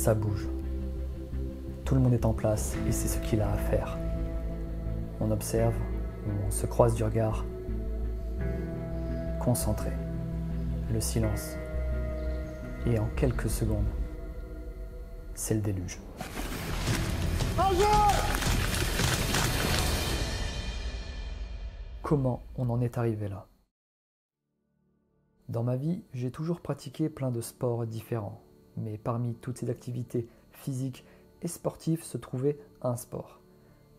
Ça bouge. Tout le monde est en place et c'est ce qu'il a à faire. On observe, on se croise du regard. Concentré. Le silence. Et en quelques secondes, c'est le déluge. Comment on en est arrivé là? Dans ma vie, j'ai toujours pratiqué plein de sports différents. Mais parmi toutes ces activités physiques et sportives se trouvait un sport,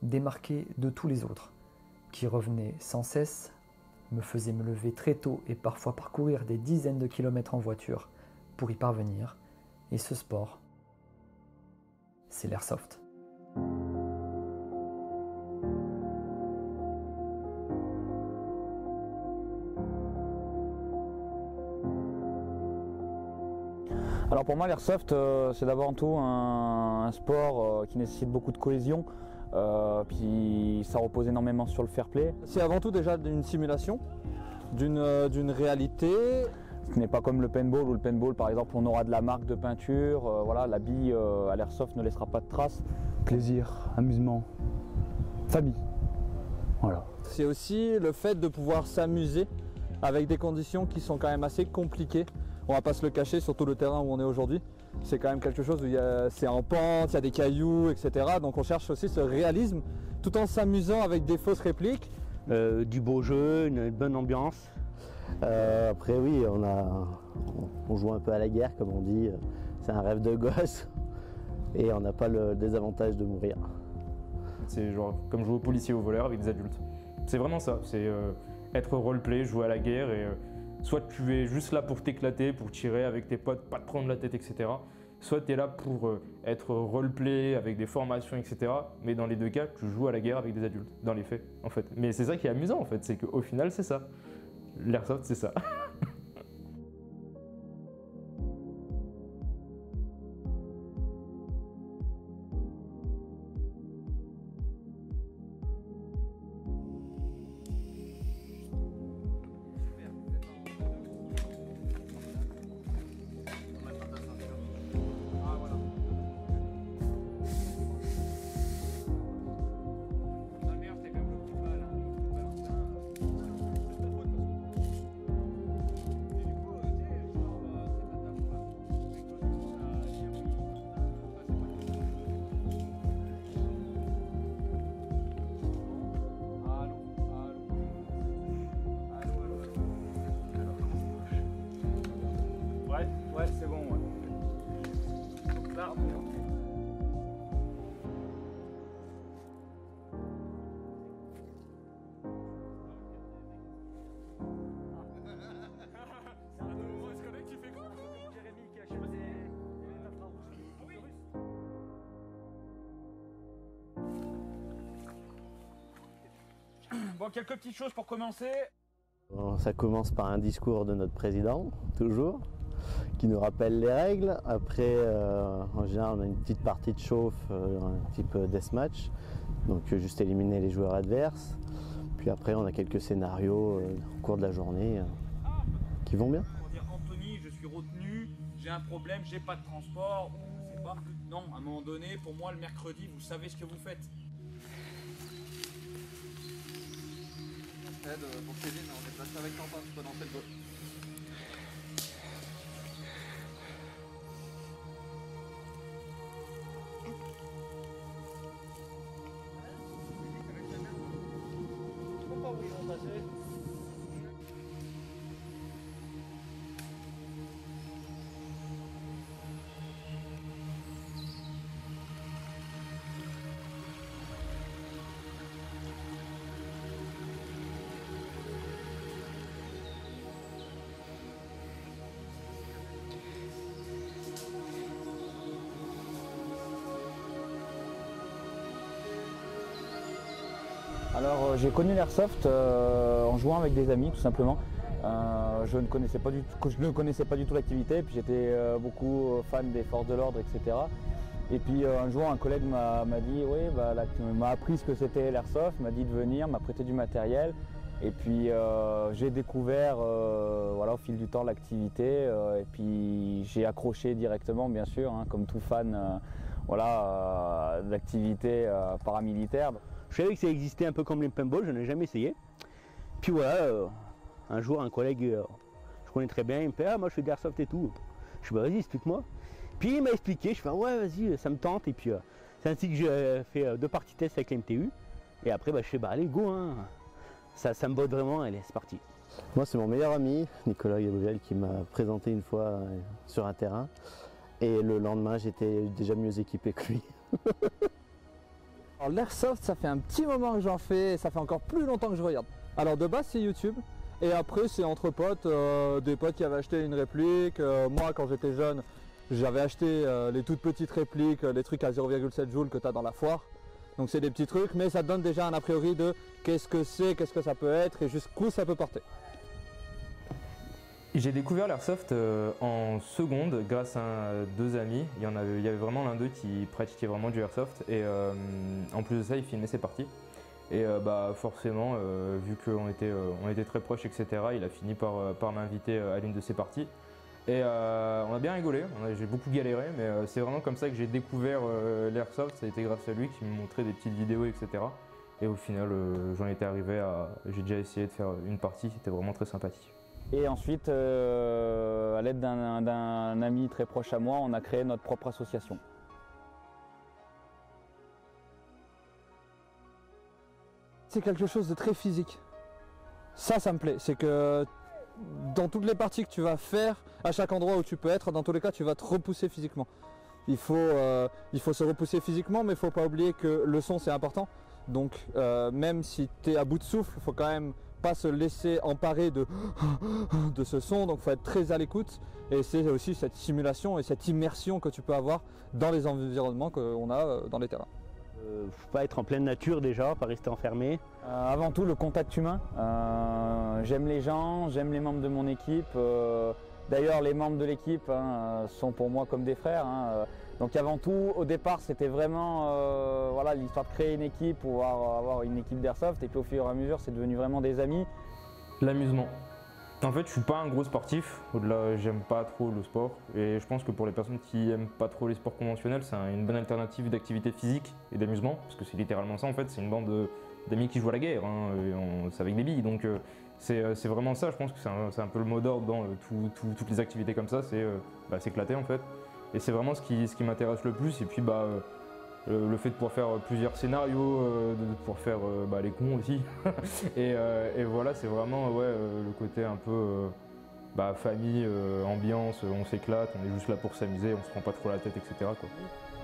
démarqué de tous les autres, qui revenait sans cesse, me faisait me lever très tôt et parfois parcourir des dizaines de kilomètres en voiture pour y parvenir. Et ce sport, c'est l'airsoft. Alors pour moi l'airsoft c'est d'abord tout un sport qui nécessite beaucoup de cohésion, puis ça repose énormément sur le fair play. C'est avant tout déjà une simulation d'une réalité. Ce n'est pas comme le paintball où le paintball par exemple on aura de la marque de peinture, voilà, la bille à l'airsoft ne laissera pas de traces. Plaisir, amusement, famille, voilà. C'est aussi le fait de pouvoir s'amuser avec des conditions qui sont quand même assez compliquées. On va pas se le cacher, surtout le terrain où on est aujourd'hui. C'est quand même quelque chose où c'est en pente, il y a des cailloux, etc. Donc on cherche aussi ce réalisme tout en s'amusant avec des fausses répliques. Du beau jeu, une bonne ambiance. Après oui, on joue un peu à la guerre comme on dit. C'est un rêve de gosse et on n'a pas le désavantage de mourir. C'est genre comme jouer au policier ou au voleur avec des adultes. C'est vraiment ça, c'est être roleplay, jouer à la guerre et soit tu es juste là pour t'éclater, pour tirer avec tes potes, pas te prendre la tête, etc. Soit tu es là pour être roleplay avec des formations, etc. Mais dans les deux cas, tu joues à la guerre avec des adultes, dans les faits, en fait. Mais c'est ça qui est amusant, en fait, c'est qu'au final, c'est ça. L'airsoft, c'est ça. Ouais, c'est bon, ouais. Donc là, Bon, quelques petites choses pour commencer. Bon, ça commence par un discours de notre président, toujours, qui nous rappelle les règles. Après, en général, on a une petite partie de chauffe, un type deathmatch, donc juste éliminer les joueurs adverses. Puis après, on a quelques scénarios au cours de la journée qui vont bien. Pour dire Anthony, je suis retenu, j'ai un problème, j'ai pas de transport, ou je sais pas. Non, à un moment donné, pour moi, le mercredi, vous savez ce que vous faites. Pour Kevin, on est placé avec Quentin, tu peux lancer le go. Alors j'ai connu l'airsoft en jouant avec des amis tout simplement. Je ne connaissais pas du tout l'activité, puis j'étais beaucoup fan des forces de l'ordre, etc. Et puis un jour un collègue m'a dit, oui, m'a appris ce que c'était l'airsoft, m'a dit de venir, m'a prêté du matériel. Et puis j'ai découvert voilà, au fil du temps l'activité et puis j'ai accroché directement bien sûr, hein, comme tout fan voilà, d'activité paramilitaire. Je savais que ça existait un peu comme les paintball, je n'ai jamais essayé. Puis voilà, un jour un collègue, je connais très bien, il me fait « Ah moi je fais de l'airsoft et tout ». Je dis bah, « Vas-y explique-moi ». Puis il m'a expliqué, je fais « Ouais vas-y ça me tente » et puis c'est ainsi que j'ai fait 2 parties test avec l'MTU. Et après bah, je fais bah allez go hein. Ça me botte vraiment, allez c'est parti. Moi c'est mon meilleur ami, Nicolas Gabriel, qui m'a présenté une fois sur un terrain. Et le lendemain j'étais déjà mieux équipé que lui. Alors l'airsoft, ça fait un petit moment que j'en fais et ça fait encore plus longtemps que je regarde. Alors de base c'est YouTube et après c'est entre potes, des potes qui avaient acheté une réplique. Moi quand j'étais jeune j'avais acheté les toutes petites répliques, les trucs à 0,7 joules que tu as dans la foire. Donc c'est des petits trucs mais ça te donne déjà un a priori de qu'est-ce que c'est, qu'est-ce que ça peut être et jusqu'où ça peut porter. J'ai découvert l'airsoft en seconde grâce à 2 amis. Il y avait vraiment l'un d'eux qui pratiquait vraiment du airsoft et en plus de ça il filmait ses parties. Et bah forcément, vu qu'on était très proches, etc., il a fini par m'inviter à l'une de ses parties. Et on a bien rigolé, j'ai beaucoup galéré, mais c'est vraiment comme ça que j'ai découvert l'airsoft. Ça a été grâce à lui qui me montrait des petites vidéos, etc. Et au final, j'en étais arrivé à... J'ai déjà essayé de faire une partie, c'était vraiment très sympathique. Et ensuite, à l'aide d'un ami très proche à moi, on a créé notre propre association. C'est quelque chose de très physique. Ça me plaît. C'est que dans toutes les parties que tu vas faire, à chaque endroit où tu peux être, dans tous les cas, tu vas te repousser physiquement. Il faut se repousser physiquement, mais il ne faut pas oublier que le son, c'est important. Donc, même si tu es à bout de souffle, il faut quand même pas se laisser emparer de ce son. Donc, il faut être très à l'écoute. Et c'est aussi cette simulation et cette immersion que tu peux avoir dans les environnements qu'on a dans les terrains. Faut pas être en pleine nature déjà, pas rester enfermé. Avant tout le contact humain. J'aime les gens, j'aime les membres de mon équipe. D'ailleurs les membres de l'équipe hein, sont pour moi comme des frères. Hein. Donc avant tout, au départ c'était vraiment voilà, l'histoire de créer une équipe, pouvoir avoir une équipe d'airsoft et puis au fur et à mesure c'est devenu vraiment des amis. L'amusement. En fait, je suis pas un gros sportif, au-delà, j'aime pas trop le sport et je pense que pour les personnes qui aiment pas trop les sports conventionnels, c'est une bonne alternative d'activité physique et d'amusement, parce que c'est littéralement ça en fait, c'est une bande d'amis qui jouent à la guerre, hein, c'est avec des billes, donc c'est vraiment ça, je pense que c'est un peu le mot d'ordre dans toutes les activités comme ça, c'est s'éclater en fait, et c'est vraiment ce qui m'intéresse le plus, et puis le fait de pouvoir faire plusieurs scénarios, de pouvoir faire les cons aussi. et voilà, c'est vraiment le côté un peu famille, ambiance, on s'éclate, on est juste là pour s'amuser, on se prend pas trop la tête, etc. quoi.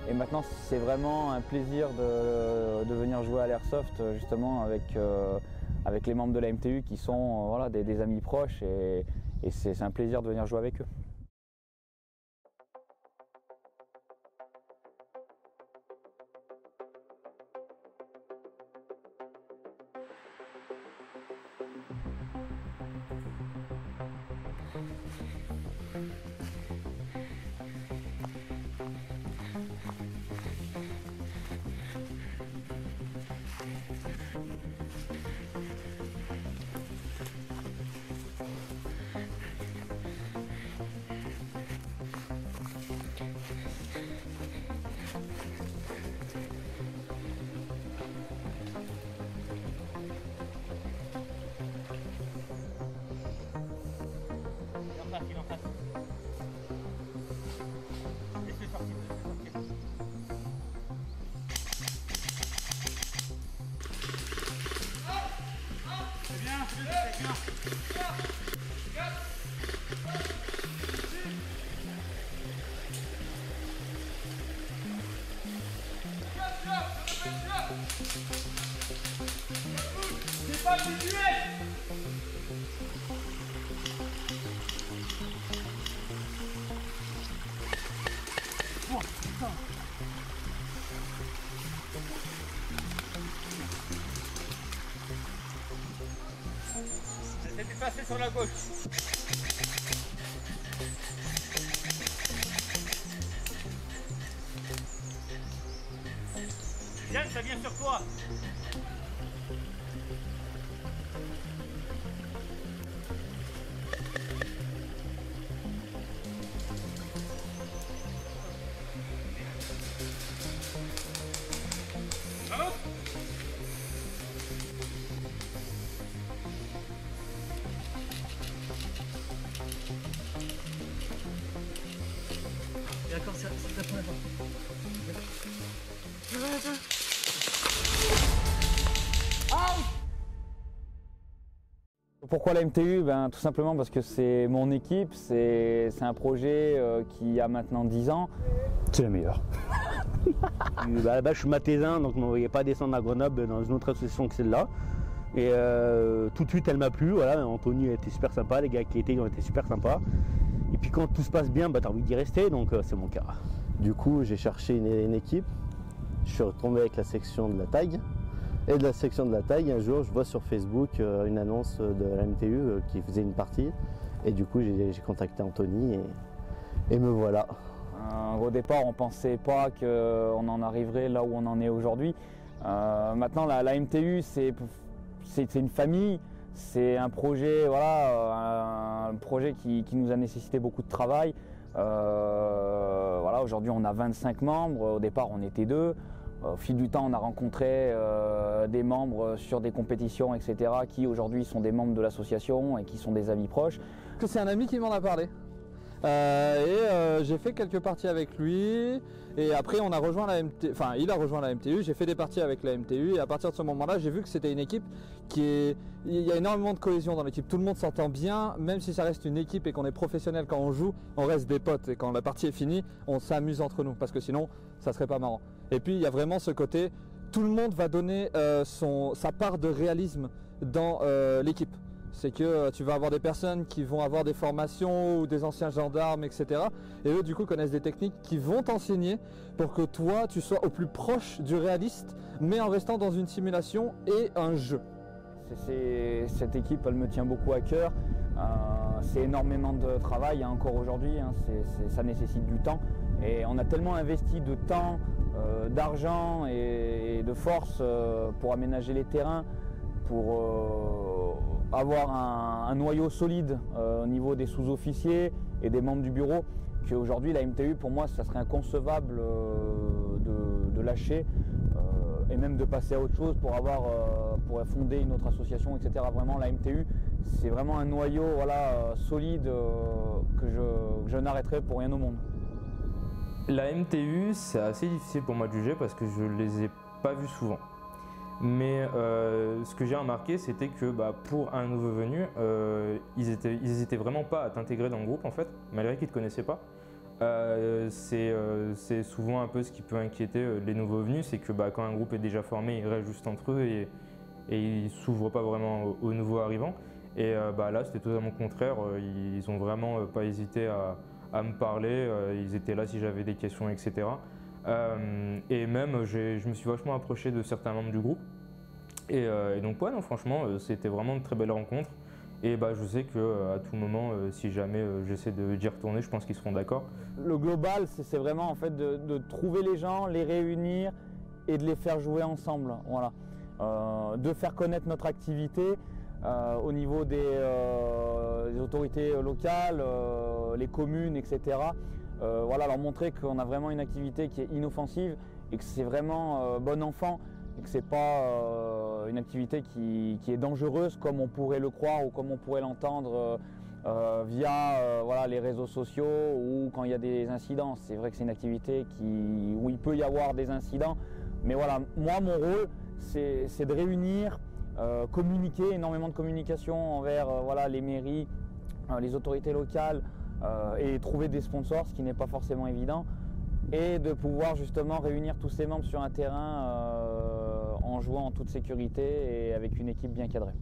Et maintenant c'est vraiment un plaisir de venir jouer à l'airsoft justement avec les membres de la MTU qui sont voilà, des amis proches et c'est un plaisir de venir jouer avec eux. C'est pas visuel. Oh putain. Ça s'est déplacé sur la gauche. Yann, ça vient sur toi. la première fois. Pourquoi la MTU? Tout simplement parce que c'est mon équipe, c'est un projet qui a maintenant 10 ans. C'est la meilleure. À la base, je suis mathésin, donc je ne me voyais pas descendre à Grenoble dans une autre association que celle-là. Et tout de suite, elle m'a plu. Voilà, Anthony a été super sympa, les gars qui étaient ont été super sympas. Et puis quand tout se passe bien, tu as envie d'y rester, donc c'est mon cas. Du coup, j'ai cherché une équipe. Je suis retombé avec la section de la taille. Et de la section de la taille, un jour, je vois sur Facebook une annonce de la MTU qui faisait une partie. Et du coup, j'ai contacté Anthony et me voilà. Au départ, on ne pensait pas qu'on en arriverait là où on en est aujourd'hui. Maintenant, la MTU, c'est une famille. C'est un projet, voilà, un projet qui nous a nécessité beaucoup de travail. Voilà, aujourd'hui, on a 25 membres. Au départ, on était 2. Au fil du temps, on a rencontré des membres sur des compétitions, etc., qui aujourd'hui sont des membres de l'association et qui sont des amis proches. C'est un ami qui m'en a parlé. J'ai fait quelques parties avec lui et après on a rejoint la MTU, enfin il a rejoint la MTU, j'ai fait des parties avec la MTU et à partir de ce moment-là j'ai vu que c'était une équipe il y a énormément de cohésion dans l'équipe, tout le monde s'entend bien, même si ça reste une équipe et qu'on est professionnel quand on joue, on reste des potes et quand la partie est finie on s'amuse entre nous parce que sinon ça serait pas marrant. Et puis il y a vraiment ce côté, tout le monde va donner sa part de réalisme dans l'équipe. C'est que tu vas avoir des personnes qui vont avoir des formations ou des anciens gendarmes, etc. Et eux, du coup, connaissent des techniques qui vont t'enseigner pour que toi, tu sois au plus proche du réaliste, mais en restant dans une simulation et un jeu. Cette équipe, elle me tient beaucoup à cœur. C'est énormément de travail encore aujourd'hui, hein. Ça nécessite du temps. Et on a tellement investi de temps, d'argent et de force pour aménager les terrains, pour avoir un noyau solide au niveau des sous-officiers et des membres du bureau, qu'aujourd'hui la MTU pour moi ça serait inconcevable de lâcher et même de passer à autre chose pour fonder une autre association, etc. Vraiment la MTU c'est vraiment un noyau solide que je n'arrêterai pour rien au monde. La MTU c'est assez difficile pour moi de juger parce que je les ai pas vus souvent. Mais ce que j'ai remarqué, c'était que pour un nouveau venu, ils hésitaient vraiment pas à t'intégrer dans le groupe en fait, malgré qu'ils ne te connaissaient pas. C'est souvent un peu ce qui peut inquiéter les nouveaux venus, c'est que quand un groupe est déjà formé, ils restent juste entre eux et ils ne s'ouvrent pas vraiment aux nouveaux arrivants. Et là, c'était totalement contraire, ils n'ont vraiment pas hésité à me parler, ils étaient là si j'avais des questions, etc. Et même je me suis vachement approché de certains membres du groupe et donc ouais non franchement c'était vraiment une très belle rencontre et je sais qu'à tout moment si jamais j'essaie d'y retourner je pense qu'ils seront d'accord. Le global c'est vraiment en fait de trouver les gens, les réunir et de les faire jouer ensemble, voilà. De faire connaître notre activité au niveau des autorités locales, les communes, etc. Voilà, leur montrer qu'on a vraiment une activité qui est inoffensive et que c'est vraiment bon enfant et que c'est pas une activité qui est dangereuse comme on pourrait le croire ou comme on pourrait l'entendre via les réseaux sociaux ou quand il y a des incidents. C'est vrai que c'est une activité où il peut y avoir des incidents, mais voilà, moi mon rôle c'est de réunir, communiquer, énormément de communication envers les mairies, les autorités locales, et trouver des sponsors, ce qui n'est pas forcément évident, et de pouvoir justement réunir tous ces membres sur un terrain en jouant en toute sécurité et avec une équipe bien cadrée.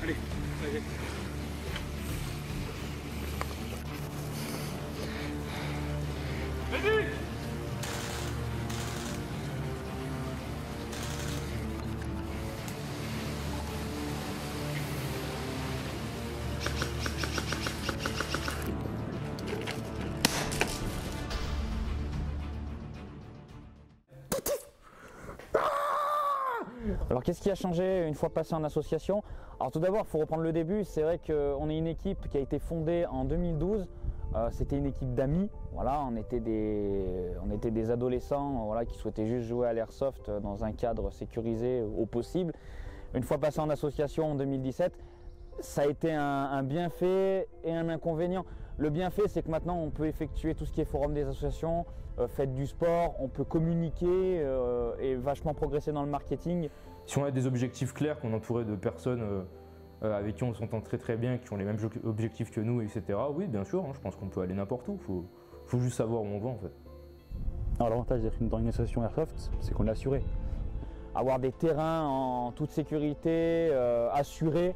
Allez, allez. Vas-y. Alors qu'est-ce qui a changé une fois passé en association? Alors tout d'abord, il faut reprendre le début. C'est vrai qu'on est une équipe qui a été fondée en 2012. C'était une équipe d'amis. Voilà, on était des adolescents voilà, qui souhaitaient juste jouer à l'airsoft dans un cadre sécurisé au possible. Une fois passé en association en 2017, ça a été un bienfait et un inconvénient. Le bienfait, c'est que maintenant on peut effectuer tout ce qui est forum des associations, fête du sport, on peut communiquer et vachement progresser dans le marketing. Si on a des objectifs clairs, qu'on est entouré de personnes avec qui on s'entend très très bien, qui ont les mêmes objectifs que nous, etc. Oui, bien sûr, hein, je pense qu'on peut aller n'importe où. Faut juste savoir où on va en fait. Alors l'avantage d'être dans une association Airsoft, c'est qu'on est assuré. Avoir des terrains en toute sécurité, assurés,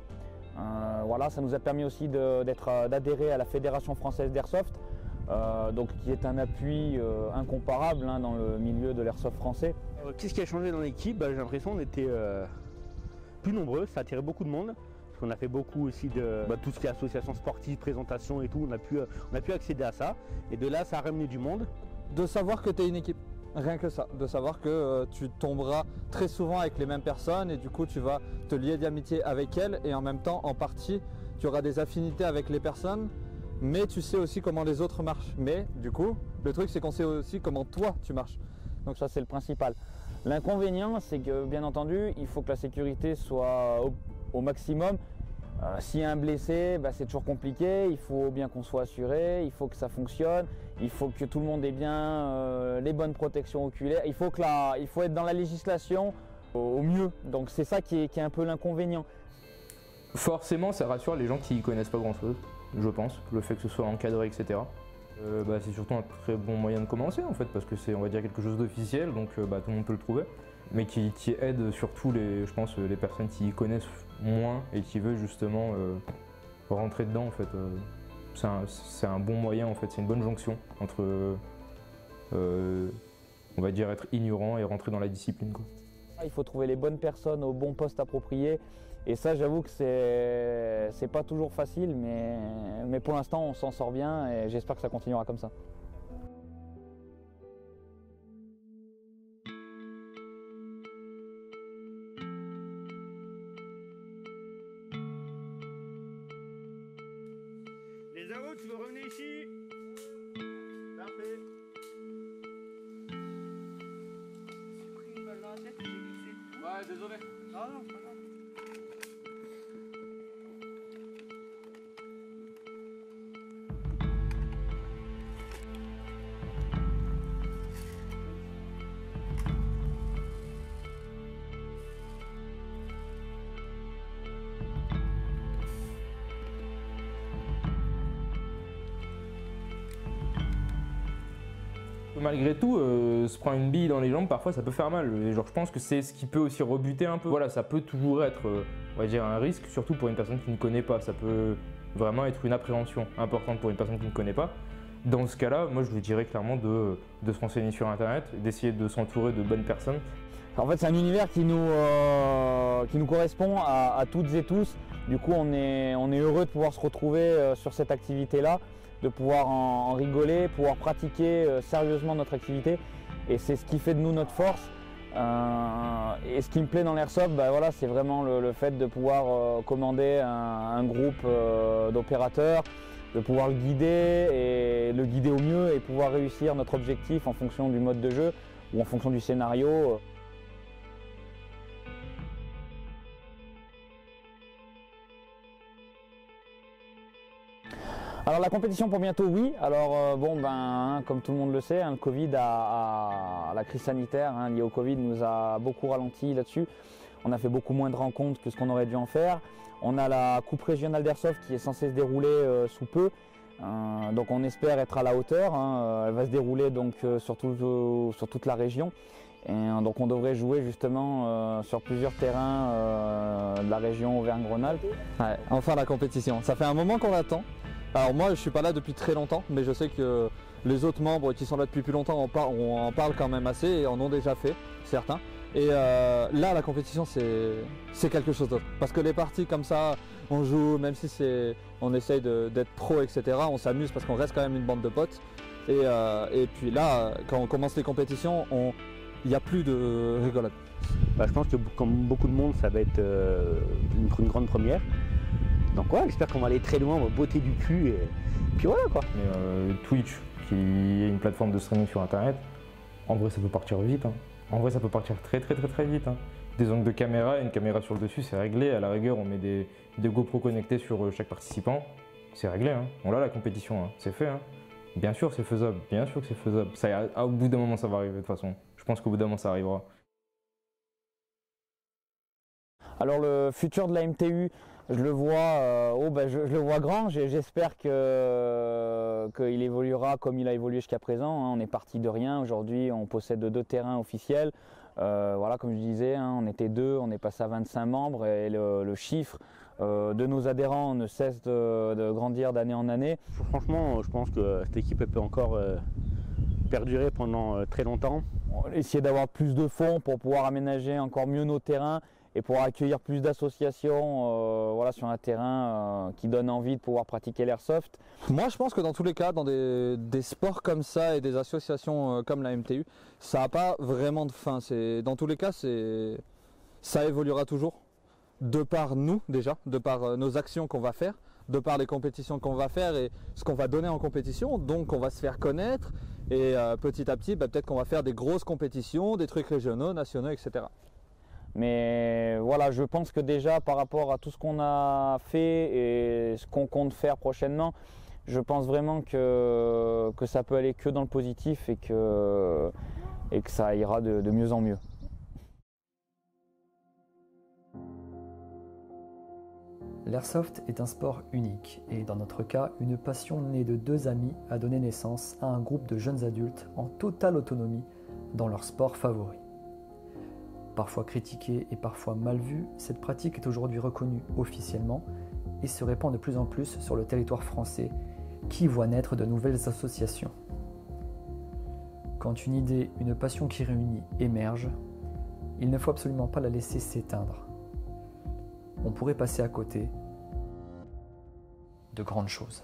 voilà, ça nous a permis aussi d'adhérer à la Fédération française d'Airsoft, donc qui est un appui incomparable hein, dans le milieu de l'airsoft français. Qu'est-ce qui a changé dans l'équipe? J'ai l'impression qu'on était plus nombreux, ça a attiré beaucoup de monde. Parce qu'on a fait beaucoup aussi de tout ce qui est association sportive, présentation et tout, on a pu accéder à ça. Et de là, ça a ramené du monde. De savoir que tu es une équipe, rien que ça. De savoir que tu tomberas très souvent avec les mêmes personnes et du coup tu vas te lier d'amitié avec elles et en même temps, en partie, tu auras des affinités avec les personnes, mais tu sais aussi comment les autres marchent. Mais du coup, le truc c'est qu'on sait aussi comment toi tu marches. Donc ça c'est le principal. L'inconvénient, c'est que bien entendu, il faut que la sécurité soit au maximum. S'il y a un blessé, c'est toujours compliqué, il faut bien qu'on soit assuré, il faut que ça fonctionne, il faut que tout le monde ait bien les bonnes protections oculaires, il faut être dans la législation au mieux. Donc c'est ça qui est un peu l'inconvénient. Forcément, ça rassure les gens qui ne connaissent pas grand-chose, je pense, le fait que ce soit encadré, etc. C'est surtout un très bon moyen de commencer en fait, parce que c'est, on va dire, quelque chose d'officiel, donc tout le monde peut le trouver, mais qui aide surtout je pense, les personnes qui connaissent moins et qui veulent justement rentrer dedans en fait. C'est un bon moyen en fait, c'est une bonne jonction entre, on va dire, être ignorant et rentrer dans la discipline, quoi. Il faut trouver les bonnes personnes au bon poste approprié. Et ça, j'avoue que c'est pas toujours facile, mais pour l'instant, on s'en sort bien et j'espère que ça continuera comme ça. Les AO, tu veux revenir ici? Parfait. J'ai pris une balle dans la tête et j'ai glissé. Ouais, désolé. Non, non, c'est pas grave. Malgré tout, se prendre une bille dans les jambes, parfois ça peut faire mal. Et genre, je pense que c'est ce qui peut aussi rebuter un peu. Voilà, ça peut toujours être, on va dire, un risque, surtout pour une personne qui ne connaît pas. Ça peut vraiment être une appréhension importante pour une personne qui ne connaît pas. Dans ce cas-là, moi je vous dirais clairement de se renseigner sur internet, d'essayer de s'entourer de bonnes personnes. En fait, c'est un univers qui nous correspond à toutes et tous. Du coup, on est heureux de pouvoir se retrouver sur cette activité-là, de pouvoir en rigoler, pouvoir pratiquer sérieusement notre activité. Et c'est ce qui fait de nous notre force. Et ce qui me plaît dans l'airsoft, voilà, c'est vraiment le fait de pouvoir commander un groupe d'opérateurs, de pouvoir le guider et le guider au mieux et pouvoir réussir notre objectif en fonction du mode de jeu ou en fonction du scénario. Alors la compétition pour bientôt, oui. Alors comme tout le monde le sait, le Covid la crise sanitaire liée au Covid nous a beaucoup ralenti là-dessus. On a fait beaucoup moins de rencontres que ce qu'on aurait dû en faire. On a la Coupe régionale d'Airsoft qui est censée se dérouler sous peu. Donc on espère être à la hauteur. Elle va se dérouler donc sur toute la région. Et donc on devrait jouer justement sur plusieurs terrains de la région Auvergne-Rhône-Alpes. Ouais, enfin la compétition. Ça fait un moment qu'on l'attend. Alors moi je suis pas là depuis très longtemps, mais je sais que les autres membres qui sont là depuis plus longtemps en parlent quand même assez et en ont déjà fait, certains. Et là la compétition c'est quelque chose d'autre. Parce que les parties comme ça, on joue, même si on essaye d'être pro, etc. On s'amuse parce qu'on reste quand même une bande de potes. Et puis là, quand on commence les compétitions, il n'y a plus de rigolade. Bah, je pense que comme beaucoup de monde, ça va être une grande première. Donc ouais, j'espère qu'on va aller très loin, on va botter du cul et puis voilà quoi. Mais, Twitch, qui est une plateforme de streaming sur internet, en vrai ça peut partir vite. Hein. En vrai ça peut partir très vite. Hein. Des angles de caméra, une caméra sur le dessus, c'est réglé. À la rigueur, on met des GoPro connectés sur chaque participant. C'est réglé. Hein. On l'a la compétition, hein. C'est fait. Hein. Bien sûr c'est faisable, bien sûr que c'est faisable. Au bout d'un moment ça va arriver de toute façon. Je pense qu'au bout d'un moment ça arrivera. Alors le futur de la MTU, je le vois, je le vois grand. J'espère qu'il évoluera comme il a évolué jusqu'à présent. Hein. On est parti de rien. Aujourd'hui, on possède 2 terrains officiels. Voilà, comme je disais, hein, on était 2, on est passé à 25 membres et le chiffre de nos adhérents ne cesse de grandir d'année en année. Franchement, je pense que cette équipe peut encore perdurer pendant très longtemps. On va essayer d'avoir plus de fonds pour pouvoir aménager encore mieux nos terrains et pour accueillir plus d'associations voilà, sur un terrain qui donne envie de pouvoir pratiquer l'airsoft. Moi je pense que dans tous les cas, dans des sports comme ça et des associations comme la MTU, ça n'a pas vraiment de fin. Dans tous les cas, ça évoluera toujours. De par nous déjà, de par nos actions qu'on va faire, de par les compétitions qu'on va faire et ce qu'on va donner en compétition. Donc on va se faire connaître et petit à petit, peut-être qu'on va faire des grosses compétitions, des trucs régionaux, nationaux, etc. Mais voilà, je pense que déjà par rapport à tout ce qu'on a fait et ce qu'on compte faire prochainement, je pense vraiment que ça peut aller que dans le positif et que ça ira de mieux en mieux. L'airsoft est un sport unique et dans notre cas, une passion née de 2 amis a donné naissance à un groupe de jeunes adultes en totale autonomie dans leur sport favori. Parfois critiquée et parfois mal vue, cette pratique est aujourd'hui reconnue officiellement et se répand de plus en plus sur le territoire français qui voit naître de nouvelles associations. Quand une idée, une passion qui réunit émerge, il ne faut absolument pas la laisser s'éteindre. On pourrait passer à côté de grandes choses.